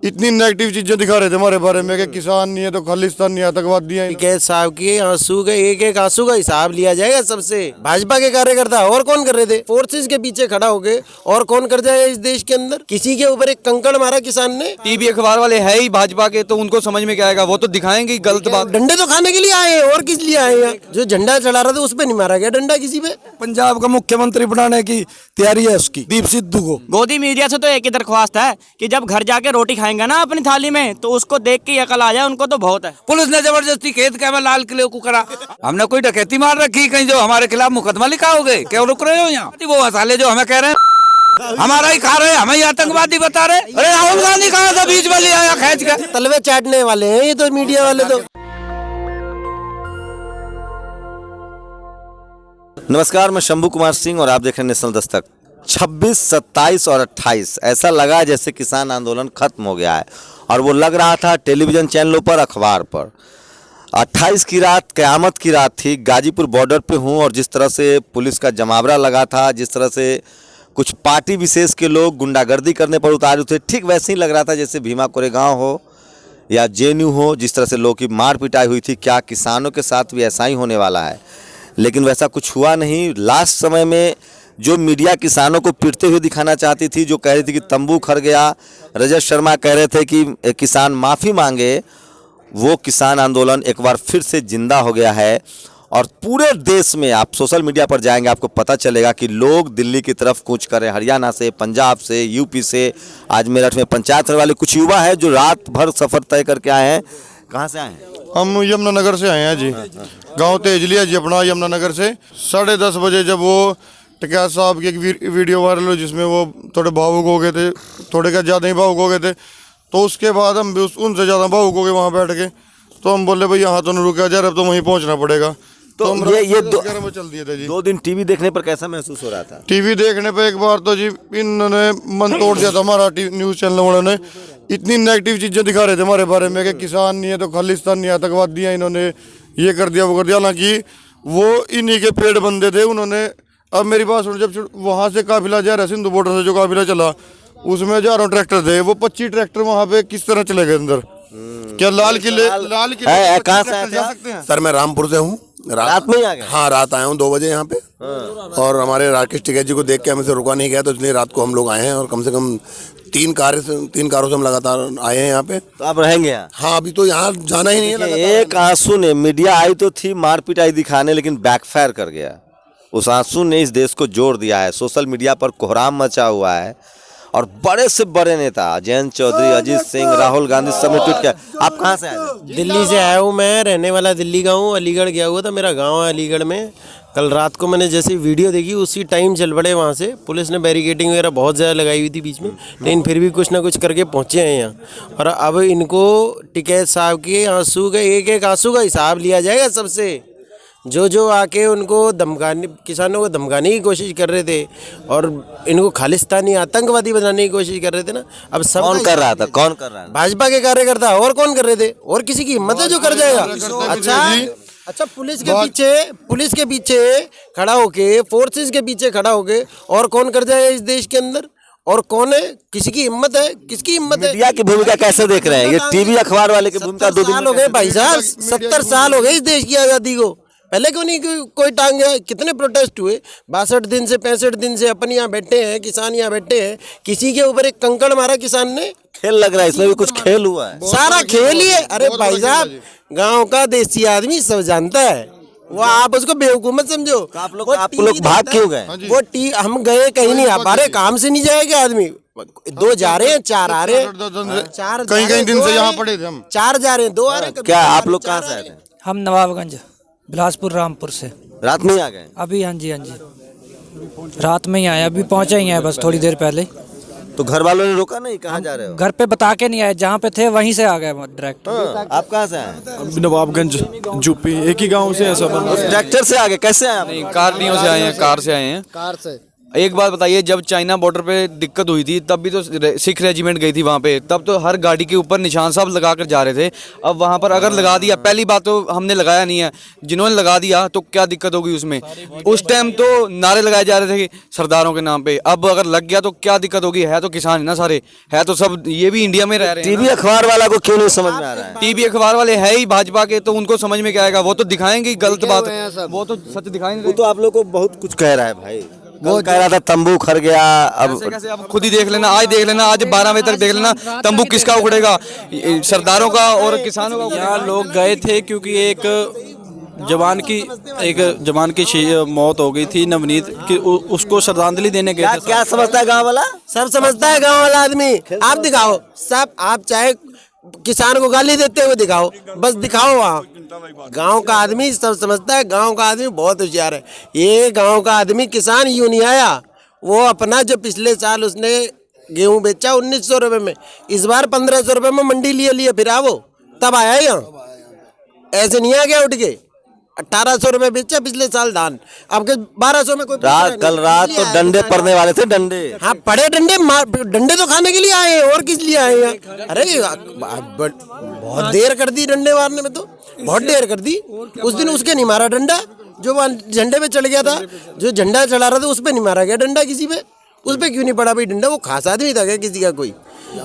इतनी नेगेटिव चीजें दिखा रहे थे हमारे बारे में कि किसान नहीं है तो खालिस्तानी आतंकवादी है। टिकैत साहब की आंसू का एक एक आंसू का हिसाब लिया जाएगा सबसे। भाजपा के कार्यकर्ता और कौन कर रहे थे? फोर्सेस के पीछे खड़ा हो गए और कौन कर जाएगा इस देश के अंदर? किसी के ऊपर एक कंकड़ मारा किसान ने। टीवी अखबार वाले है ही भाजपा के, तो उनको समझ में क्या आएगा, वो तो दिखाएंगे गलत बात। डंडे तो खाने के लिए आए हैं और किस लिए आए हैं? जो झंडा चढ़ा रहा था उस पर नहीं मारा गया डंडा किसी पे। पंजाब का मुख्यमंत्री बनाने की तैयारी है उसकी, दीप सिद्धू को। गोदी मीडिया से तो एक ही दरख्वास्त है कि जब घर जाके रोटी खाएंगे ना अपनी थाली में, तो उसको देख के अकल आ जाए, उनको तो बहुत है। पुलिस ने जबरदस्ती खेत के लाल किले को करा। हमने कोई डकैती मार रखी कहीं जो हमारे खिलाफ मुकदमा लिखा हो गए? क्यों रुक रहे हो यहाँ? वो मसाले जो हमें कह रहे हैं हमारा ही खा रहे हैं, हमें ही आतंकवादी बता रहे। अरे राहुल गांधी कहा था बीच में ले आया खींच के? तलवे चाटने वाले हैं ये तो मीडिया वाले तो। नमस्कार, मैं शंभू कुमार सिंह और आप देख रहे हैं नेशनल दस्तक। 26, 27 और 28 ऐसा लगा जैसे किसान आंदोलन खत्म हो गया है, और वो लग रहा था टेलीविज़न चैनलों पर, अखबार पर। 28 की रात क़यामत की रात थी। गाजीपुर बॉर्डर पे हूँ और जिस तरह से पुलिस का जमावड़ा लगा था, जिस तरह से कुछ पार्टी विशेष के लोग गुंडागर्दी करने पर उतारे थे, ठीक वैसे ही लग रहा था जैसे भीमा कोरेगांव हो या जेएनयू हो। जिस तरह से लोगों की मार पिटाई हुई थी, क्या किसानों के साथ भी ऐसा ही होने वाला है? लेकिन वैसा कुछ हुआ नहीं। लास्ट समय में जो मीडिया किसानों को पिटते हुए दिखाना चाहती थी, जो कह रही थी कि तंबू खर गया, रजत शर्मा कह रहे थे कि किसान माफ़ी मांगे, वो किसान आंदोलन एक बार फिर से जिंदा हो गया है। और पूरे देश में आप सोशल मीडिया पर जाएंगे, आपको पता चलेगा कि लोग दिल्ली की तरफ कूच कर रहे हैं, हरियाणा से, पंजाब से, यूपी से। आज मेरठ में पंचायत वाले कुछ युवा हैं जो रात भर सफ़र तय करके आए हैं। कहाँ से आए हैं? हम यमुनानगर से आए हैं जी। गांव तेजलिया जी अपना, यमुनानगर से। 10:30 बजे जब वो टिकैत साहब की एक वीडियो वायरल हुई जिसमें वो थोड़े भावुक हो गए थे, थोड़े क्या ज़्यादा ही भावुक हो गए थे, तो उसके बाद हम भी उनसे ज़्यादा भावुक हो गए वहाँ बैठ के। तो हम बोले भाई यहाँ तो नहीं रुका जा, अब तो वहीं पहुँचना पड़ेगा। तो हम ये चल दिए थे जी। 2 दिन टीवी देखने पर कैसा महसूस हो रहा था? टीवी देखने पे एक बार तो जी इन्होंने मन तोड़ दिया था हमारा न्यूज़ चैनल वालों ने। इतनी नेगेटिव चीज़ें दिखा रहे थे हमारे बारे में कि किसान नहीं है तो खालिस्तानी आतंकवादी हैं, इन्होंने ये कर दिया वो कर दिया। हालांकि वो इन्हीं के पेड़ बंदे थे। उन्होंने, अब मेरी बात सुनो, जब वहाँ से काफिला जा रहा है, सिंधु बॉर्डर से जो काफिला चला, उसमें 1000 ट्रैक्टर थे। वो 25 ट्रैक्टर वहाँ पे किस तरह चले गए अंदर? क्या लाल किले कहाँ से जा सकते हैं? सर मैं रामपुर से हूँ। रात में ही आ गए? हाँ, रात आया हूँ 2 बजे यहाँ पे। और हमारे राकेश टिकैत जी को देख के हमें से रुका नहीं गया, तो इसलिए रात को हम लोग आए हैं। और कम से कम 3 कारों से हम लगातार आए हैं यहाँ पे। तो आप रहेंगे यहाँ? हाँ, अभी तो यहाँ जाना ही नहीं है। एक आंसू ने, मीडिया आई तो थी मार पिटाई दिखाने, लेकिन बैकफायर कर गया। उस आंसू ने इस देश को जोड़ दिया है। सोशल मीडिया पर कोहराम मचा हुआ है और बड़े से बड़े नेता जयंत चौधरी, अजीत सिंह, राहुल गांधी सब ने ट्वीट किया। आप कहाँ से आए? दिल्ली से आया हूँ मैं, रहने वाला दिल्ली का हूँ। अलीगढ़ गया हुआ था, मेरा गांव है अलीगढ़ में। कल रात को मैंने जैसे वीडियो देखी उसी टाइम चल पड़े वहाँ से। पुलिस ने बैरिकेडिंग वगैरह बहुत ज़्यादा लगाई हुई थी बीच में, लेकिन फिर भी कुछ ना कुछ करके पहुँचे हैं यहाँ। और अब इनको टिकैत साहब के आंसू का एक एक आंसू का हिसाब लिया जाएगा सबसे। जो आके उनको धमकाने, किसानों को धमकाने की कोशिश कर रहे थे और इनको खालिस्तानी आतंकवादी बनाने की कोशिश कर रहे थे ना, अब सब कौन कर रहा था? कौन कर रहा है? भाजपा के कार्यकर्ता और कौन कर रहे थे? और किसी की हिम्मत है जो कर जाएगा? अच्छा, पुलिस के पीछे खड़ा होके, फोर्सेस के पीछे खड़ा होके और कौन कर जाएगा इस देश के अंदर? और कौन है? किसी की हिम्मत है? किसकी हिम्मत है? मीडिया की भूमिका कैसे देख रहे हैं? ये टीवी अखबार वाले की भूमिका 2 दिन हो गए भाई साहब, 70 साल हो गए इस देश की आज़ादी को। पहले क्यों नहीं कोई टांग गया? कितने प्रोटेस्ट हुए? 62 दिन से 65 दिन से अपन यहाँ बैठे हैं, किसान यहाँ बैठे हैं। किसी के ऊपर एक कंकड़ मारा किसान ने? खेल लग रहा है, इसमें भी कुछ खेल हुआ है। सारा खेल ही है। अरे भाई साहब, गांव का देसी आदमी सब जानता है, वो आप उसको बेवकूफ मत समझो। आप लोग भाग क्यों गए? वो हम गए कहीं नहीं, आ पा रहे, काम से नहीं जाएगा आदमी। 2 जा रहे हैं, 4 आ रहे हैं, 4 कहीं दिन से यहाँ पड़े थे हम। 4 जा रहे हैं, 2 आ रहे हैं। क्या आप लोग कहाँ से आए थे? हम नवाबगंज, बिलासपुर, रामपुर से। रात में ही आ गए? अभी हाँ जी, रात में ही आए, अभी पहुँचे ही हैं बस थोड़ी देर पहले। तो घर वालों ने रोका नहीं? कहाँ जा रहे हो? घर पे बता के नहीं आए, जहाँ पे थे वहीं से आ गए डायरेक्ट। आप कहाँ से आए? नवाबगंज, यूपी, एक ही गाँव से है सब। ट्रैक्टर से आ गए? कैसे आए? नहीं, कार से आए हैं। कार से एक बात बताइए, जब चाइना बॉर्डर पे दिक्कत हुई थी तब भी तो सिख रेजिमेंट गई थी वहाँ पे, तब तो हर गाड़ी के ऊपर निशान सब लगा कर जा रहे थे। अब वहाँ पर अगर लगा दिया, पहली बात तो हमने लगाया नहीं है, जिन्होंने लगा दिया तो क्या दिक्कत होगी उसमें। उस टाइम तो नारे लगाए जा रहे थे सरदारों के नाम पे, अब अगर लग गया तो क्या दिक्कत होगी। है तो किसान है ना सारे, है तो सब ये भी इंडिया में रह रहे हैं। टीवी अखबार वाला को क्यों नहीं समझ में आ रहा है? टीवी अखबार वाले है ही भाजपा के, तो उनको समझ में क्या आएगा, वो तो दिखाएंगे गलत बात, वो तो सच दिखाएंगे। वो तो आप लोग को बहुत कुछ कह रहा है भाई, वो कह रहा था तंबू उखड़ गया। अब कैसे आप खुद ही देख लेना, आज देख लेना, आज 12 बजे तक देख लेना, तंबू किसका उखड़ेगा, सरदारों का और किसानों का। यहाँ लोग गए थे क्योंकि एक जवान की मौत हो गई थी, नवनीत की, उसको श्रद्धांजलि देने गए थे। क्या समझता है गाँव वाला? सब समझता है गांव वाला आदमी। आप दिखाओ सब, आप चाहे किसान को गाली देते हुए दिखाओ, बस दिखाओ। वहाँ गांव का आदमी सब समझता है, गांव का आदमी बहुत होशियार है। ये गांव का आदमी किसान यूं नहीं आया, वो अपना जो पिछले साल उसने गेहूं बेचा 1900 रुपये में, इस बार 1500 रुपये में मंडी लिए फिर वो तब आया यहाँ, ऐसे नहीं आ गया उठ के। 1800 रुपये बेचा पिछले साल धान, अब के 1200 में कोई कल रात तो डंडे पड़ने वाले थे, डंडे। हाँ पड़े डंडे, डंडे तो खाने के लिए आए हैं, और किस लिए आए हैं? अरे बहुत देर कर दी डंडे मारने में, तो बहुत देर कर दी। उस दिन उसके नहीं मारा डंडा, जो झंडे पे चढ़ गया था, जो झंडा चढ़ा रहा था उस पे नहीं मारा गया डंडा किसी पे। उस पे क्यों नहीं पड़ा भाई डंडा? वो खास आदमी था क्या किसी का? कोई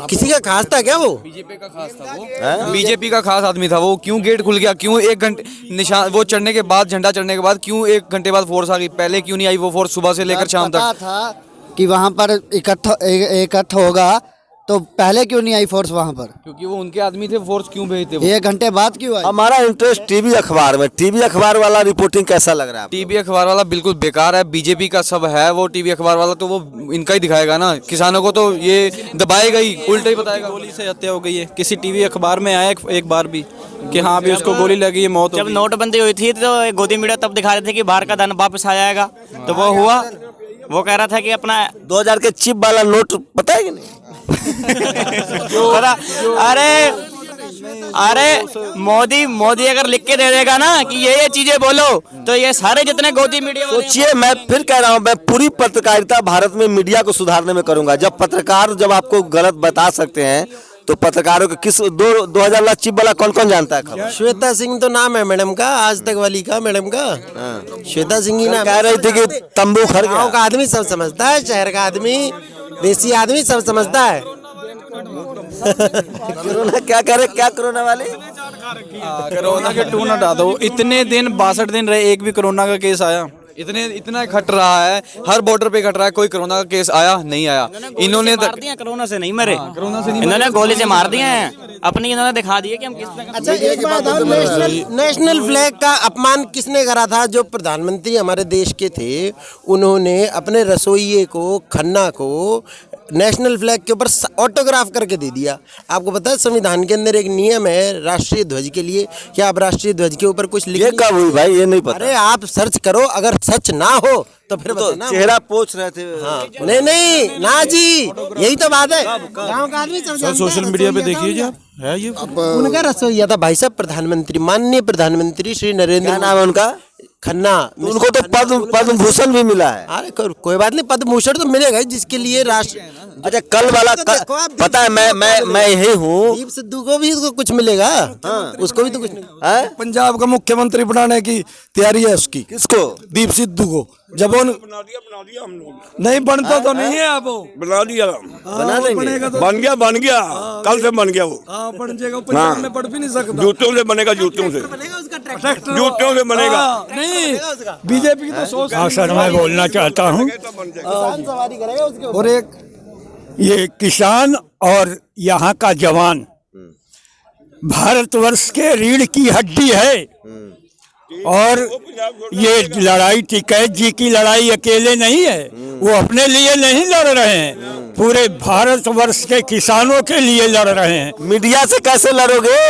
किसी का खास था क्या? वो बीजेपी का खास था, वो बीजेपी का खास आदमी था। वो क्यों गेट खुल गया, क्यों 1 घंटे निशान वो चढ़ने के बाद, झंडा चढ़ने के बाद क्यों 1 घंटे बाद फोर्स आ गई? पहले क्यों नहीं आई वो फोर्स सुबह से लेकर शाम तक? था कि वहाँ पर इकट्ठा होगा, तो पहले क्यों नहीं आई फोर्स वहाँ पर? क्योंकि वो उनके आदमी थे, फोर्स क्यों भेजते? 1 घंटे बाद क्यों आई? हमारा इंटरेस्ट टीवी अखबार में। टीवी अखबार वाला रिपोर्टिंग कैसा लग रहा है? टीवी अखबार वाला बिल्कुल बेकार है, बीजेपी का सब है वो टीवी अखबार वाला, तो वो इनका ही दिखाएगा ना, किसानों को तो ये दबाएगा ही, उल्टा ही बताएगा। गोली से हत्या हो गई है, किसी टीवी अखबार में आया एक बार भी कि हाँ भी उसको गोली लगी है, मौत। जब नोटबंदी हुई थी तो गोदी मीडिया तब दिखा रहे थे कि बाहर का धन वापस आ जाएगा, तो वो हुआ। वो कह रहा था कि अपना 2000 के चिप वाला नोट पता है कि नहीं? अरे मोदी अगर लिख के दे देगा ना कि ये चीजें बोलो, तो ये सारे जितने गोदी मीडिया सोचिए, मैं फिर कह रहा हूँ, मैं पूरी पत्रकारिता भारत में मीडिया को सुधारने में करूंगा। जब पत्रकार जब आपको गलत बता सकते हैं, तो पत्रकारों के किस 2000 लाख चिप वाला कौन कौन जानता है खबर? श्वेता सिंह तो नाम है मैडम का, आज तक वाली का मैडम का। श्वेता सिंह ही नाम कह रही थी कि तंबू खड़ गया। गाँव का आदमी सब समझता है, शहर का आदमी, देसी आदमी सब समझता है। कोरोना क्या करे, क्या कोरोना वाले? कोरोना के टू न डाल दो। इतने दिन 62 दिन रहे, एक भी कोरोना का केस आया? इतना घट रहा है, हर बॉर्डर पे घट रहा है, कोई कोरोना का केस आया नहीं आया। इन्होंने मार दिया, कोरोना से नहीं मरे, इन्होंने गोली से मार दिए हैं अपनी, इन्होंने दिखा दिया कि हम किस तरह। अच्छा एक बात और, नेशनल फ्लैग का अपमान किसने करा था? जो प्रधानमंत्री हमारे देश के थे, उन्होंने अपने रसोइये को, खन्ना को नेशनल फ्लैग के ऊपर ऑटोग्राफ करके दे दिया। आपको पता है संविधान के अंदर एक नियम है राष्ट्रीय ध्वज के लिए, क्या आप राष्ट्रीय ध्वज के ऊपर कुछ लिख? ये कब हुई भाई, ये नहीं पता। अरे आप सर्च करो, अगर सच ना हो तो फिर तो चेहरा पोछ रहे थे। हाँ। नहीं ना जी, यही तो बात है। गाँव का आदमी सोशल मीडिया पे देखिए जी आप, है ये उनका रसोईया था भाई साहब, प्रधानमंत्री, माननीय प्रधानमंत्री श्री नरेंद्र। क्या नाम है उनका? खन्ना। उनको तो पद्म भूषण भी मिला है। अरे कोई बात नहीं, पद्म भूषण तो मिलेगा ही, जिसके लिए राष्ट्र। अच्छा कल वाला पता है, मैं यही हूँ, दीप सिद्धू को भी तो कुछ मिलेगा। उसको भी तो कुछ है। पंजाब का मुख्यमंत्री बनाने की तैयारी है उसकी। किसको? दीप सिद्धू को। जब बना दिया हम लोग। नहीं बनता तो नहीं है, आप बना दिया, बना देंगे। बन गया कल से बन गया वो। बन जाएगा, पंजाब में पढ़ भी नहीं सकता। जूतों से बनेगा, जूतों से बनेगा। नहीं, बीजेपी की तो सोच। सर मैं बोलना चाहता हूँ, और एक ये किसान और यहाँ का जवान भारतवर्ष के रीढ़ की हड्डी है, और ये लड़ाई टिकैत जी की लड़ाई अकेले नहीं है, वो अपने लिए नहीं लड़ रहे हैं, पूरे भारतवर्ष के किसानों के लिए लड़ रहे हैं। मीडिया से कैसे लड़ोगे?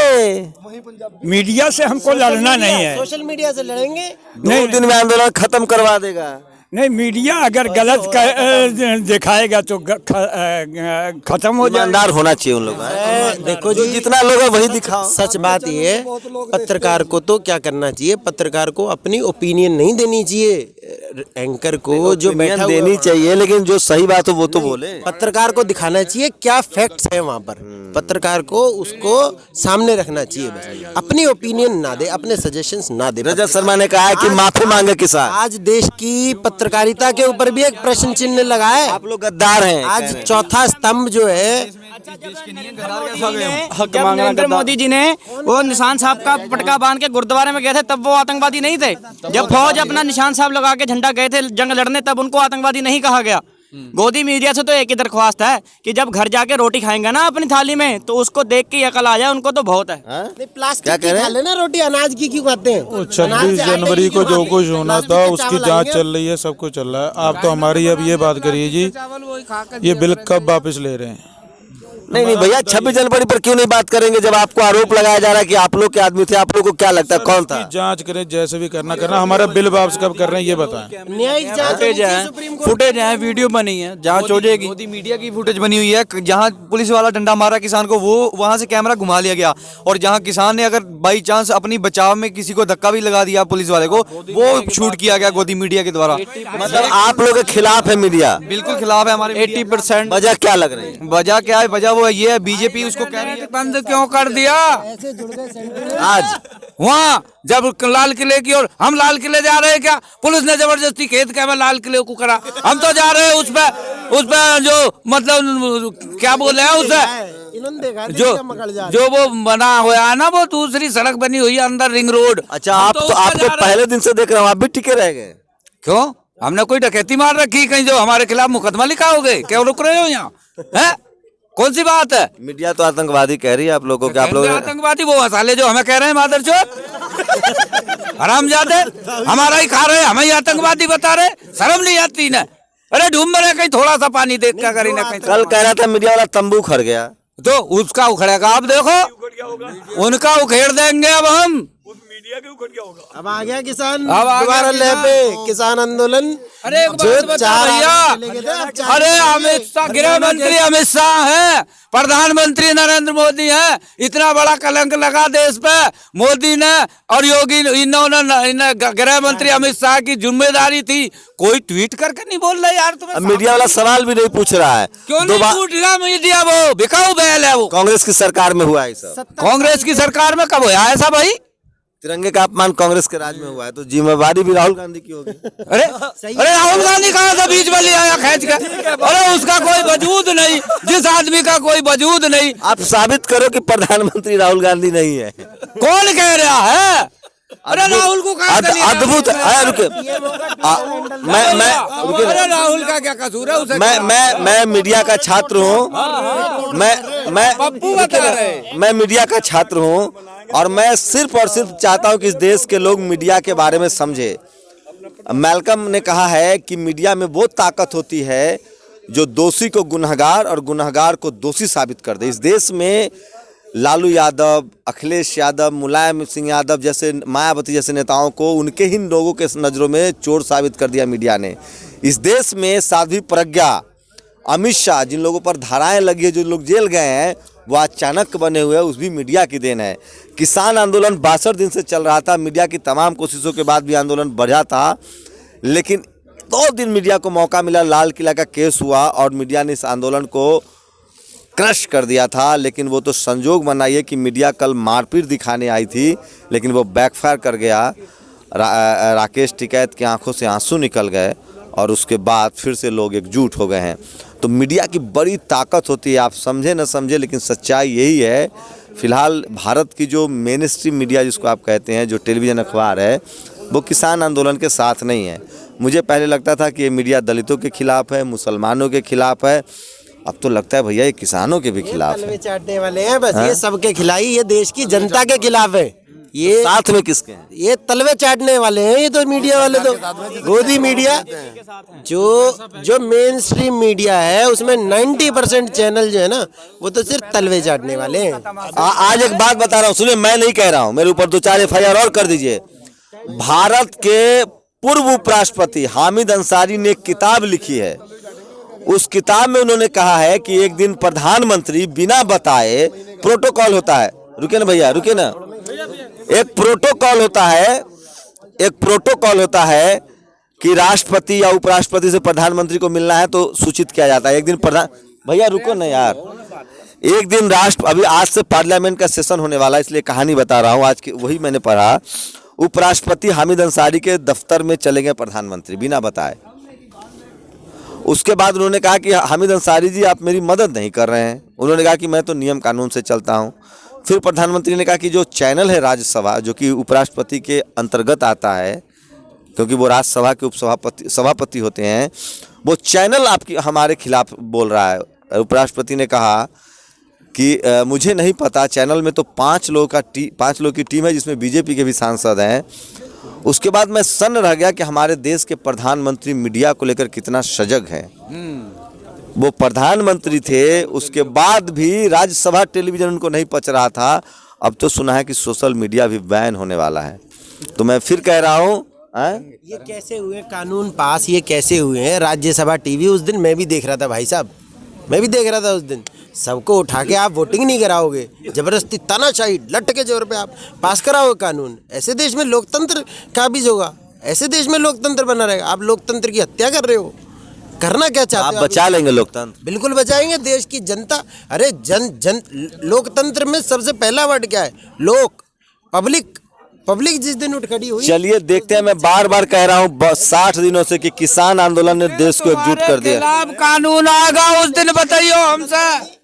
मीडिया से हमको लड़ना नहीं है, सोशल मीडिया से लड़ेंगे। 2 दिन में आंदोलन खत्म करवा देगा। नहीं, मीडिया अगर गलत दिखाएगा तो खत्म हो जाएगा। ईमानदार होना चाहिए उन लोग। देखो जी, जितना लोग है वही दिखाओ। सच बात ये, पत्रकार को तो क्या करना चाहिए, पत्रकार को अपनी ओपिनियन नहीं देनी चाहिए, एंकर को जो बैठा देनी चाहिए, लेकिन जो सही बात हो वो तो बोले। पत्रकार को दिखाना चाहिए क्या फैक्ट्स हैं वहाँ पर, पत्रकार को उसको सामने रखना चाहिए, बस अपनी ओपिनियन ना दे, अपने सजेशंस ना दे। रजत शर्मा ने कहा है कि माफी मांगे किसान। आज देश की पत्रकारिता के ऊपर भी एक प्रश्न चिन्ह लगा है। आप लोग गद्दार हैं। आज चौथा स्तंभ जो है, जब नरेंद्र मोदी जी ने वो निशान साहब का पटका बांध के गुरुद्वारे में गए थे तब वो आतंकवादी नहीं थे। जब फौज अपना निशान साहब लगा के झंडा गए थे जंग लड़ने तब उनको आतंकवादी नहीं कहा गया। गोदी मीडिया से तो एक ही दरख्वास्त है कि जब घर जाके रोटी खाएंगे ना अपनी थाली में तो उसको देख के अकल आ जाए, उनको तो बहुत है। प्लास्टिक की खा लेना रोटी, अनाज की क्यों खाते हैं? 26 जनवरी को जो कुछ होना था उसकी जांच चल रही है, सब कुछ चल रहा है। आप तो हमारी अब ये बात करिए जी, ये बिल कब वापस ले रहे हैं? नहीं भैया, 26 जनवरी पर क्यों नहीं बात करेंगे जब आपको आरोप लगाया जा रहा है कि आप लोग के आदमी थे? आप लोग को क्या लगता है कौन था? जांच करें, जैसे भी करना, हमारा बिल वापस कब कर रहे हैं ये बताएं। न्यायिक जांच, फुटेज है, वीडियो बनी है, जांच हो जाएगी। मोदी मीडिया की फुटेज बनी हुई है, जहां पुलिस वाला डंडा मारा किसान को, वो वहां से कैमरा घुमा लिया गया, और जहां किसान ने अगर बाई चांस अपनी बचाव में किसी को धक्का भी लगा दिया पुलिस वाले को, वो शूट किया गया गोदी मीडिया के द्वारा। मतलब आप लोग के खिलाफ है मीडिया? बिल्कुल खिलाफ है हमारे 80%। वजह क्या लग रही है? वजह क्या है? वजह वो ये है, बीजेपी उसको कह रही है बंद क्यों कर दिया आज वहाँ जब लाल किले की ओर? हम लाल किले जा रहे हैं क्या? पुलिस ने जबरदस्ती खेत के में लाल किले को करा। हम तो जा रहे हैं उस पे जो मतलब क्या बोल रहे हैं उसे, जो वो बना हुआ है ना, वो दूसरी सड़क बनी हुई है अंदर रिंग रोड। अच्छा, आप तो आपको पहले दिन से देख रहा हूँ, आप भी टिके रह गए। क्यों? हमने कोई डकैती मार रखी कहीं जो हमारे खिलाफ मुकदमा लिखा हो गए? क्यों रुक रहे हो यहाँ? है कौन सी बात है? मीडिया तो आतंकवादी कह रही है आप लोगों को। आप लोग आतंकवादी वो मसाले जो हमें कह रहे हैं मादरचोद हरामजादे, हमारा ही खा रहे हैं, हमें ही आतंकवादी बता रहे। शर्म नहीं आती ना? अरे ढूंढ रहे कहीं थोड़ा सा पानी देख क्या करी ना। कहीं कल कह रहा था मीडिया वाला तंबू उखड़ गया, तो उसका उखड़ेगा। आप देखो उनका उखेड़ देंगे अब हम। अब आ गया किसान, अब आ दोबारा गया ले पे किसान आंदोलन। अरे एक बात बता भैया, अरे अमित शाह, गृह मंत्री अमित शाह है, प्रधानमंत्री नरेंद्र मोदी है, इतना बड़ा कलंक लगा देश पे मोदी ने और योगी, इन्होंने गृह मंत्री अमित शाह की जिम्मेदारी थी। कोई ट्वीट करके नहीं बोल रहा यार तुम्हें? मीडिया वाला सवाल भी नहीं पूछ रहा है। क्यों नहीं पूछ रहा मीडिया? वो बिकाऊ बैल है वो। कांग्रेस की सरकार में हुआ है सब। कांग्रेस की सरकार में कब हुआ ऐसा भाई? तिरंगे का अपमान कांग्रेस के राज में हुआ है, तो जिम्मेवारी भी राहुल गांधी की होगी। अरे राहुल गांधी कहाँ से बीच में ले आया खींच के? अरे उसका कोई वजूद नहीं, जिस आदमी का कोई वजूद नहीं। आप साबित करो कि प्रधानमंत्री राहुल गांधी नहीं है। कौन कह रहा है? अरे राहुल को अद्भुत। रुके, अरे राहुल का क्या कसूर है उसे? मैं मीडिया का छात्र हूँ, मैं मीडिया का छात्र हूँ, और मैं सिर्फ और सिर्फ चाहता हूँ कि इस देश के लोग मीडिया के बारे में समझे। मैल्कम ने कहा है कि मीडिया में वो ताकत होती है जो दोषी को गुनहगार और गुनहगार को दोषी साबित कर दे। इस देश में लालू यादव, अखिलेश यादव, मुलायम सिंह यादव जैसे, मायावती जैसे नेताओं को उनके ही लोगों के नज़रों में चोर साबित कर दिया मीडिया ने। इस देश में साध्वी प्रज्ञा, अमित शाह, जिन लोगों पर धाराएं लगी है, जो लोग जेल गए हैं, वो अचानक बने हुए हैं, उस भी मीडिया की देन है। किसान आंदोलन 62 दिन से चल रहा था, मीडिया की तमाम कोशिशों के बाद भी आंदोलन बढ़ा था, लेकिन 2 दिन मीडिया को मौका मिला, लाल किला का केस हुआ और मीडिया ने इस आंदोलन को क्रश कर दिया था। लेकिन वो तो संजोग बनाइए कि मीडिया कल मारपीट दिखाने आई थी, लेकिन वो बैकफायर कर गया। राकेश टिकैत की आंखों से आंसू निकल गए और उसके बाद फिर से लोग एकजुट हो गए हैं। तो मीडिया की बड़ी ताकत होती है, आप समझे न समझे, लेकिन सच्चाई यही है। फिलहाल भारत की जो मेन स्ट्रीम मीडिया जिसको आप कहते हैं, जो टेलीविज़न अखबार है, वो किसान आंदोलन के साथ नहीं है। मुझे पहले लगता था कि ये मीडिया दलितों के खिलाफ है, मुसलमानों के खिलाफ है, अब तो लगता है भैया ये किसानों के भी खिलाफ है। चाटने वाले हैं बस, ये सबके खिलाफ, ये देश की जनता के खिलाफ है। ये साथ में किसके हैं? ये तलवे चाटने वाले हैं ये तो मीडिया वाले, तो गोदी मीडिया। जो मेन स्ट्रीम मीडिया है उसमें 90% चैनल जो है ना, वो तो सिर्फ तलवे चाटने वाले हैं। आज एक बात बता रहा हूँ, सुनिए, मैं नहीं कह रहा हूँ, मेरे ऊपर 2-4 FIR और कर दीजिए। भारत के पूर्व उपराष्ट्रपति हामिद अंसारी ने एक किताब लिखी है। उस किताब में उन्होंने कहा है कि एक दिन प्रधानमंत्री बिना बताए, प्रोटोकॉल होता है, रुके ना भैया, रुके ना, एक प्रोटोकॉल होता है कि राष्ट्रपति या उपराष्ट्रपति से प्रधानमंत्री को मिलना है तो सूचित किया जाता है। एक दिन भैया रुको ना यार, एक दिन अभी आज से पार्लियामेंट का सेशन होने वाला है, इसलिए कहानी बता रहा हूँ। आज की वही मैंने पढ़ा, उपराष्ट्रपति हामिद अंसारी के दफ्तर में चले गए प्रधानमंत्री बिना बताए। उसके बाद उन्होंने कहा कि हामिद अंसारी जी आप मेरी मदद नहीं कर रहे हैं। उन्होंने कहा कि मैं तो नियम कानून से चलता हूं। फिर प्रधानमंत्री ने कहा कि जो चैनल है राज्यसभा, जो कि उपराष्ट्रपति के अंतर्गत आता है क्योंकि वो राज्यसभा के सभापति होते हैं, वो चैनल आपकी हमारे खिलाफ बोल रहा है। उपराष्ट्रपति ने कहा कि मुझे नहीं पता, चैनल में तो 5 लोग की टीम है जिसमें बीजेपी के भी सांसद हैं। उसके बाद मैं सन्न रह गया कि हमारे देश के प्रधानमंत्री मीडिया को लेकर कितना सजग हैं। वो प्रधानमंत्री थे, उसके बाद भी राज्यसभा टेलीविजन उनको नहीं पच रहा था। अब तो सुना है कि सोशल मीडिया भी बैन होने वाला है। तो मैं फिर कह रहा हूँ, ये कैसे हुए कानून पास, ये कैसे हुए हैं? राज्यसभा टीवी उस दिन मैं भी देख रहा था भाई साहब, मैं भी देख रहा था उस दिन। सबको उठा के आप वोटिंग नहीं कराओगे, जबरदस्ती तानाशाही लट के जोर पे आप पास कराओगे कानून। ऐसे देश में लोकतंत्र काबिज होगा, ऐसे देश में लोकतंत्र बना रहेगा। आप लोकतंत्र की हत्या कर रहे हो। करना क्या चाहते हो? आप बचा लेंगे लोकतंत्र? बिल्कुल बचाएंगे देश की जनता। अरे लोकतंत्र में सबसे पहला वर्ड क्या है? लोक, पब्लिक जिस दिन उठ खड़ी हुई। चलिए देखते हैं। मैं बार बार कह रहा हूँ 60 दिनों से कि किसान आंदोलन ने देश को एकजुट कर दिया। खिलाफ कानून आएगा उस दिन बताइयो हमसे।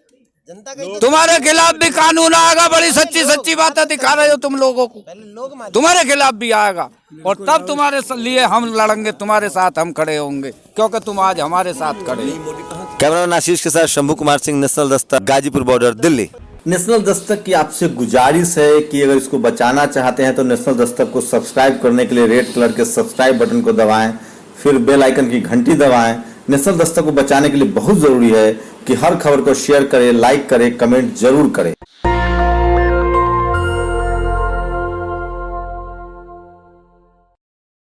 तुम्हारे खिलाफ भी कानून आएगा। बड़ी सच्ची बातें दिखा रहे हो तुम लोगों को। तुम्हारे खिलाफ भी आएगा और तब तुम्हारे लिए हम लड़ेंगे, तुम्हारे साथ हम खड़े होंगे, क्योंकि तुम आज हमारे साथ खड़े। कैमरामैन आशीष के साथ Shambhu Kumar Singh, national Dastak, Ghazipur border, Delhi. National Dastak की आपसे गुजारिश है कि अगर इसको बचाना चाहते हैं तो नेशनल दस्तक को सब्सक्राइब करने के लिए रेड कलर के सब्सक्राइब बटन को दबाएं, फिर बेल आइकन की घंटी दबाएं। नेशनल दस्तक को बचाने के लिए बहुत जरूरी है कि हर खबर को शेयर करें, लाइक करें, कमेंट जरूर करें।